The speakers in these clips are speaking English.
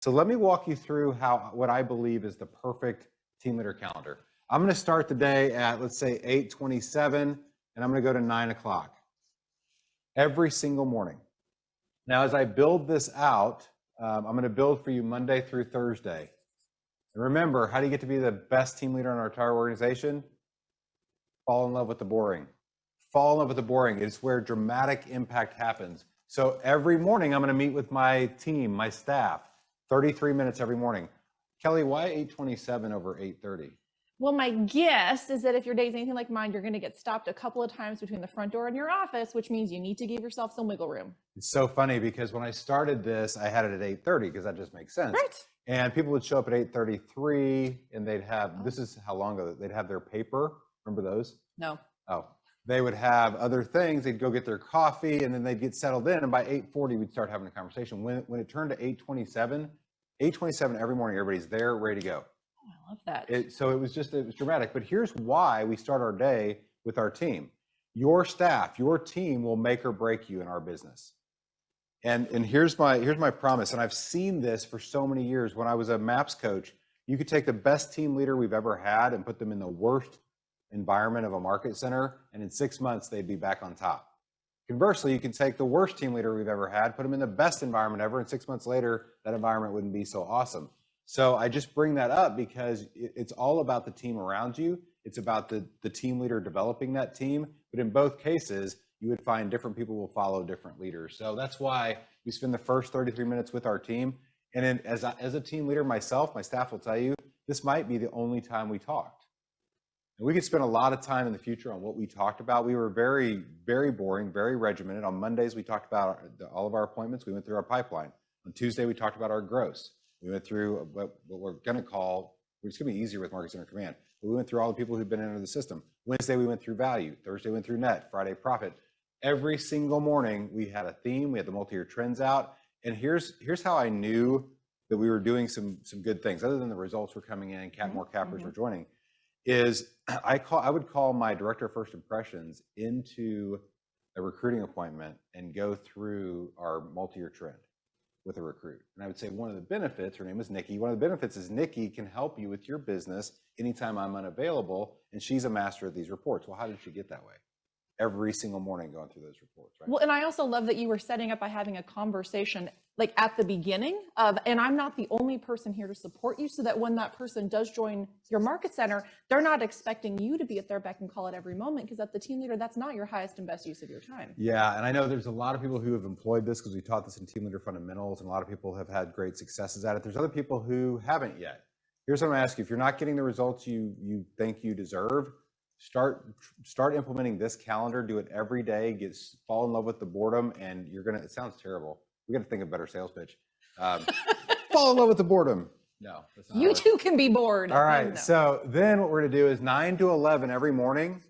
So let me walk you through what I believe is the perfect team leader calendar. I'm going to start the day at, let's say, 8:27, and I'm going to go to 9 o'clock every single morning. Now, as I build this out, I'm going to build for you Monday through Thursday. And remember, how do you get to be the best team leader in our entire organization? Fall in love with the boring. Fall in love with the boring. It's where dramatic impact happens. So every morning, I'm going to meet with my team, my staff, 33 minutes every morning. Kelly, why 8:27 over 8:30? Well, my guess is that if your day is anything like mine, you're going to get stopped a couple of times between the front door and your office, which means you need to give yourself some wiggle room. It's so funny because when I started this, I had it at 8:30 because that just makes sense. Right. And people would show up at 8:33 and they'd have, this is how long ago, they'd have their paper. Remember those? No. Oh, they would have other things. They'd go get their coffee and then they'd get settled in. And by 8:40, we'd start having a conversation. When it turned to 8:27 every morning, everybody's there, ready to go. Oh, I love that. So it was dramatic. But here's why we start our day with our team. Your staff, your team will make or break you in our business. And here's my promise. And I've seen this for so many years. When I was a MAPS coach, you could take the best team leader we've ever had and put them in the worst environment of a market center, and in 6 months they'd be back on top. Conversely, you can take the worst team leader we've ever had, put them in the best environment ever, and 6 months later that environment wouldn't be so awesome. So I just bring that up because it's all about the team around you. It's about the team leader developing that team. But in both cases, you would find different people will follow different leaders. So that's why we spend the first 33 minutes with our team. And then as a team leader myself, my staff will tell you, this might be the only time we talked. And we could spend a lot of time in the future on what we talked about. We were very, very boring, very regimented. On Mondays, we talked about all of our appointments. We went through our pipeline. On Tuesday, we talked about our gross. We went through what we're going to call, it's going to be easier with Market Center Command, but we went through all the people who've been into the system. Wednesday, we went through value. Thursday, we went through net. Friday, profit. Every single morning, we had a theme. We had the multi-year trends out. And here's how I knew that we were doing some good things, other than the results were coming in, more cappers were joining, is I would call my director of first impressions into a recruiting appointment and go through our multi-year trend with a recruit. And I would say one of the benefits, her name is Nikki, one of the benefits is Nikki can help you with your business anytime I'm unavailable, and she's a master of these reports. Well, how did she get that way? Every single morning going through those reports, right? Well, and I also love that you were setting up by having a conversation like at the beginning of, and I'm not the only person here to support you, so that when that person does join your market center, they're not expecting you to be at their beck and call at every moment, because at the team leader, that's not your highest and best use of your time. Yeah, and I know there's a lot of people who have employed this because we taught this in Team Leader Fundamentals, and a lot of people have had great successes at it. There's other people who haven't yet. Here's what I'm gonna ask you. If you're not getting the results you think you deserve, start implementing this calendar. Do it every day. Fall in love with the boredom, and you're gonna. It sounds terrible. We got to think of a better sales pitch. Fall in love with the boredom. No, that's not you too can be bored. All right. So then what we're gonna do is 9 to 11 every morning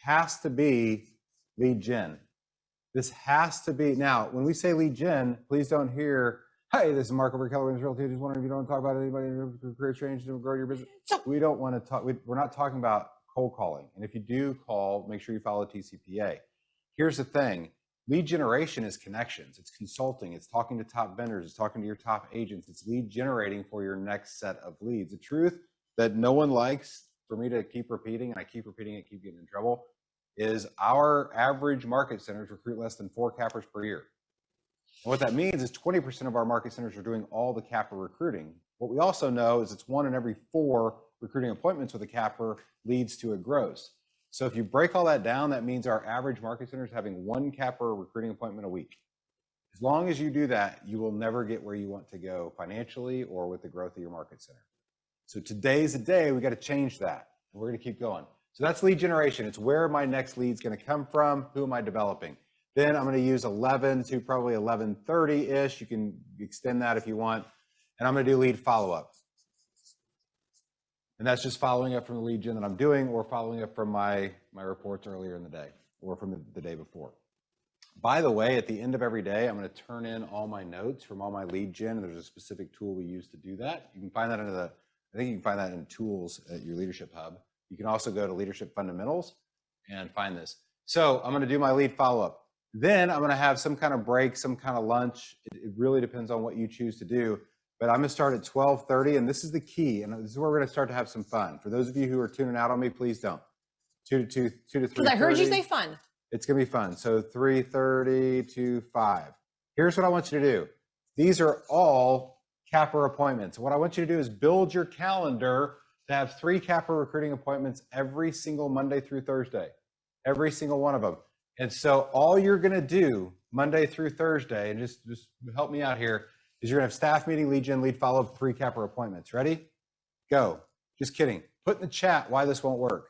has to be lead gen. This has to be. Now, when we say lead gen, please don't hear, "Hey, this is Mark over at Keller Williams Realty. Just wondering if you don't want to talk about anybody who career change to grow your business." We don't want to talk. We're not talking about cold calling. And if you do call, make sure you follow TCPA. Here's the thing. Lead generation is connections. It's consulting. It's talking to top vendors. It's talking to your top agents. It's lead generating for your next set of leads. The truth that no one likes for me to keep repeating, and I keep repeating it, keep getting in trouble, is our average market centers recruit less than 4 cappers per year. And what that means is 20% of our market centers are doing all the capper recruiting. What we also know is it's 1 in every 4 recruiting appointments with a capper leads to a gross. So if you break all that down, that means our average market center is having 1 capper recruiting appointment a week. As long as you do that, you will never get where you want to go financially or with the growth of your market center. So today's the day we got to change that, and we're going to keep going. So that's lead generation. It's where my next lead's going to come from. Who am I developing? Then I'm going to use 11 to probably 11:30-ish. You can extend that if you want. And I'm going to do lead follow-up. And that's just following up from the lead gen that I'm doing, or following up from my reports earlier in the day, or from the day before. By the way, at the end of every day, I'm going to turn in all my notes from all my lead gen. There's a specific tool we use to do that. You can find that I think you can find that in tools at your Leadership Hub. You can also go to Leadership Fundamentals and find this. So I'm going to do my lead follow-up. Then I'm going to have some kind of break, some kind of lunch. It really depends on what you choose to do. but I'm going to start at 12:30, and this is the key, and this is where we're going to start to have some fun. For those of you who are tuning out on me, please don't. 2 to 3:30. Because I heard you say fun. It's going to be fun. So 3:30 to 5. Here's what I want you to do. These are all Capper appointments. What I want you to do is build your calendar to have 3 Capper recruiting appointments every single Monday through Thursday, every single one of them. And so all you're going to do Monday through Thursday, and just help me out here, is you're going to have staff meeting, lead gen, lead follow-up, 3 Capper appointments. Go. Just kidding. Put in the chat why this won't work.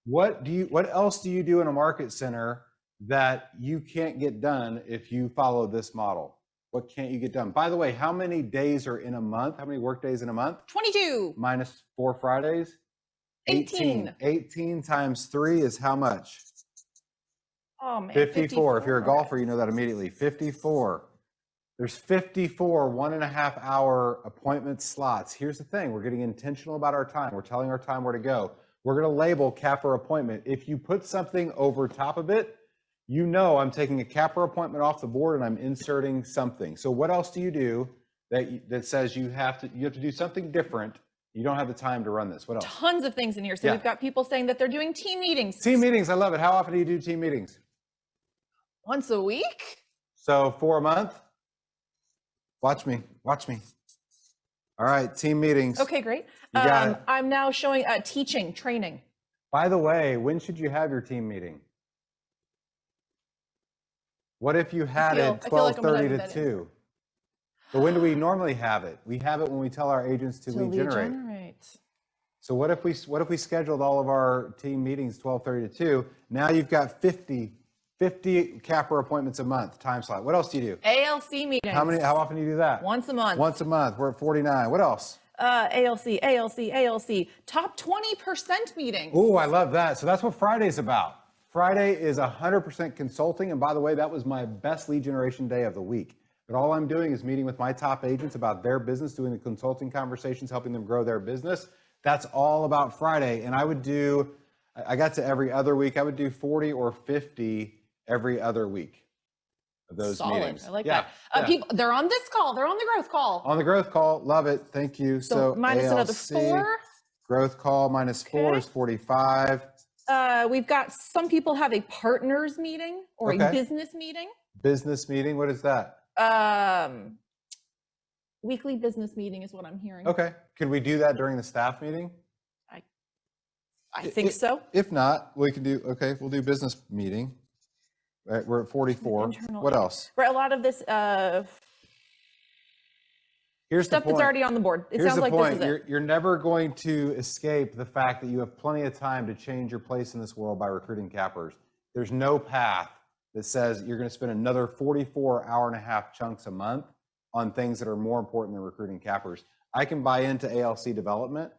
What else do you do in a market center that you can't get done if you follow this model? What can't you get done? By the way, how many days are in a month? How many work days in a month? 22. Minus 4 Fridays? 18. 18 times 3 is how much? Oh man. 54. If you're a Okay. golfer, you know that immediately. 54. There's 54 1.5 hour appointment slots. Here's the thing. We're getting intentional about our time. We're telling our time where to go. We're going to label Capper appointment. If you put something over top of it, you know I'm taking a Capper appointment off the board and I'm inserting something. So what else do you do that says you have to do something different? You don't have the time to run this. What else? Tons of things in here. So Yeah. we've got people saying that they're doing team meetings. Team meetings. I love it. How often do you do team meetings? Once a week. So 4 a month? Watch me. All right, team meetings. Okay, great. You got it. I'm now showing teaching, training. By the way, when should you have your team meeting? What if you had feel it like I'm gonna 12:30 do to that 2? But when do we normally have it? We have it when we tell our agents to lead generate. So what if we scheduled all of our team meetings 12:30 to 2? Now you've got 50 Capper appointments a month time slot. What else do you do? ALC meetings. How often do you do that? Once a month. Once a month. We're at 49. What else? ALC. Top 20% meetings. Oh, I love that. So that's what Friday's about. Friday is 100% consulting. And by the way, that was my best lead generation day of the week. But all I'm doing is meeting with my top agents about their business, doing the consulting conversations, helping them grow their business. That's all about Friday. And I got to every other week. I would do 40 or 50 every other week of those Solid. meetings. I like Yeah, that. yeah. People, they're on this call. They're on the growth call. On the growth call, love it. Thank you. So minus another ALC, 4. Growth call minus 4 Okay. is 45. We've got some people have a partners meeting or Okay. a business meeting. Business meeting, what is that? Weekly business meeting is what I'm hearing. Okay. Could we do that during the staff meeting? I think so. If not, we'll do business meeting. Right, we're at 44. Internal- What else? Right, a lot of this Here's stuff the point. that's already on the board. It Here's sounds the like point. this is it. You're never going to escape the fact that you have plenty of time to change your place in this world by recruiting cappers. There's no path that says you're going to spend another 44 hour-and-a-half chunks a month on things that are more important than recruiting cappers. I can buy into ALC development.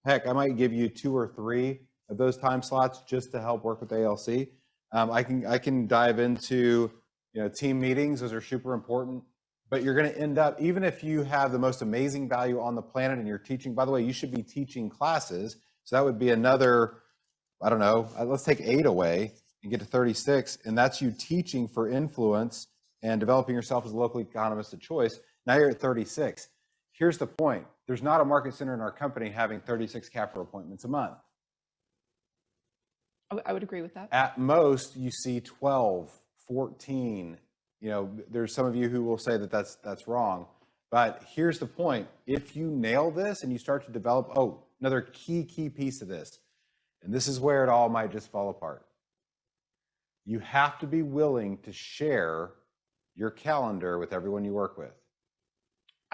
Heck, I might give you 2 or 3 of those time slots just to help work with ALC. I can dive into team meetings. Those are super important. But you're going to end up, even if you have the most amazing value on the planet and you're teaching, by the way, you should be teaching classes. So that would be another, I don't know, let's take 8 away and get to 36. And that's you teaching for influence and developing yourself as a local economist of choice. Now you're at 36. Here's the point. There's not a market center in our company having 36 Capper appointments a month. I would agree with that. At most, you see 12, 14. There's some of you who will say that that's wrong. But here's the point. If you nail this and you start to develop, another key piece of this, and this is where it all might just fall apart. You have to be willing to share your calendar with everyone you work with.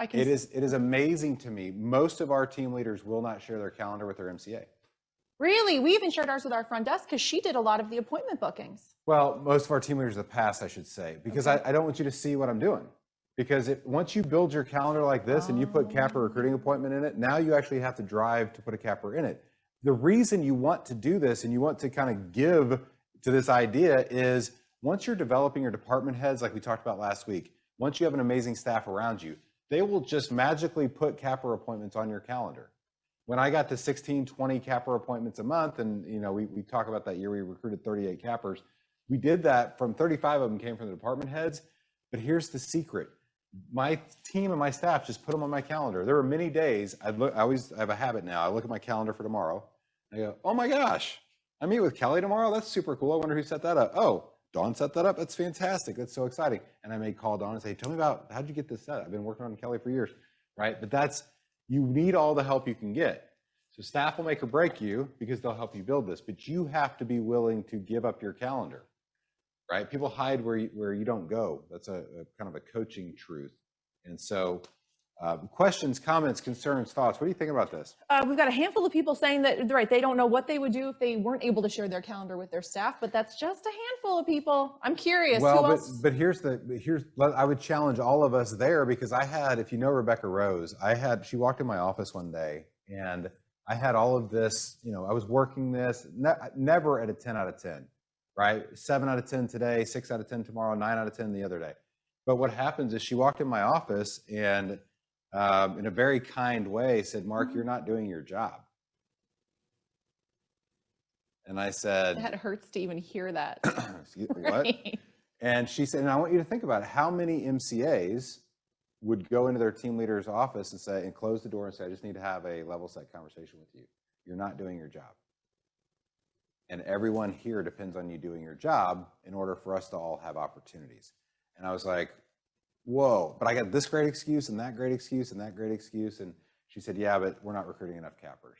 It is amazing to me. Most of our team leaders will not share their calendar with their MCA. Really? We even shared ours with our front desk because she did a lot of the appointment bookings. Well, most of our team leaders in the past, I should say, because Okay. I don't want you to see what I'm doing. Because once you build your calendar like this and you put Capper recruiting appointment in it, now you actually have to drive to put a Capper in it. The reason you want to do this and you want to kind of give to this idea is once you're developing your department heads, like we talked about last week, once you have an amazing staff around you, they will just magically put Capper appointments on your calendar. When I got to 16, 20 Capper appointments a month, and we talk about that year we recruited 38 Cappers, we did that from 35 of them came from the department heads. But here's the secret. my team and my staff just put them on my calendar. There were many days I always have a habit now. I look at my calendar for tomorrow. I go, oh my gosh, I meet with Kelly tomorrow. That's super cool. I wonder who set that up. Oh, Dawn set that up. That's fantastic. That's so exciting. And I may call Dawn and say, tell me about, how'd you get this set? I've been working on Kelly for years, right? But you need all the help you can get. So staff will make or break you because they'll help you build this, but you have to be willing to give up your calendar. Right? People hide where you don't go. That's a kind of a coaching truth. And so questions, comments, concerns, thoughts. What do you think about this? We've got a handful of people saying that, right, they don't know what they would do if they weren't able to share their calendar with their staff, but that's just a handful of people. I'm curious. Well, who else? but I would challenge all of us there because if you know Rebecca Rose, she walked in my office one day and I had all of this, I was working this, never at a 10 out of 10. Right? 7 out of 10 today, 6 out of 10 tomorrow, 9 out of 10 the other day. But what happens is she walked in my office and in a very kind way said, Mark, you're not doing your job. And I said, That hurts to even hear that. what? Right. And she said, and I want you to think about it. How many MCAs would go into their team leader's office and close the door and say, I just need to have a level set conversation with you. You're not doing your job. And everyone here depends on you doing your job in order for us to all have opportunities. And I was like, whoa, but I got this great excuse and that great excuse and that great excuse. And she said, yeah, but we're not recruiting enough cappers.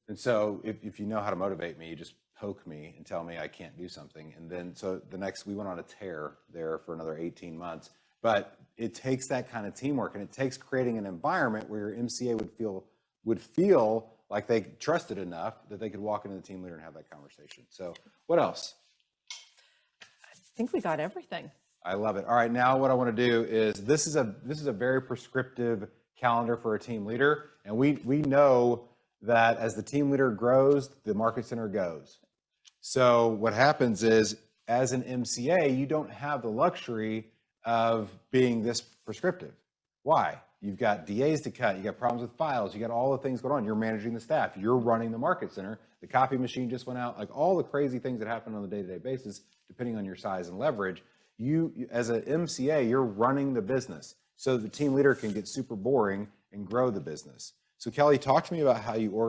And so if you know how to motivate me, you just poke me and tell me I can't do something. And then, so we went on a tear there for another 18 months. But it takes that kind of teamwork, and it takes creating an environment where your MCA would feel like they trusted enough that they could walk into the team leader and have that conversation. So what else? I think we got everything. I love it. All right, now what I want to do is this is a very prescriptive calendar for a team leader, and we know that as the team leader grows, the market center goes. So what happens is, as an MCA, you don't have the luxury of being this prescriptive. Why? You've got DAs to cut, you got problems with files, you got all the things going on. You're managing the staff, you're running the market center, the copy machine just went out, like all the crazy things that happen on a day-to-day basis, depending on your size and leverage. You, as an MCA, you're running the business. So the team leader can get super boring and grow the business. So Kelly, talk to me about how you organize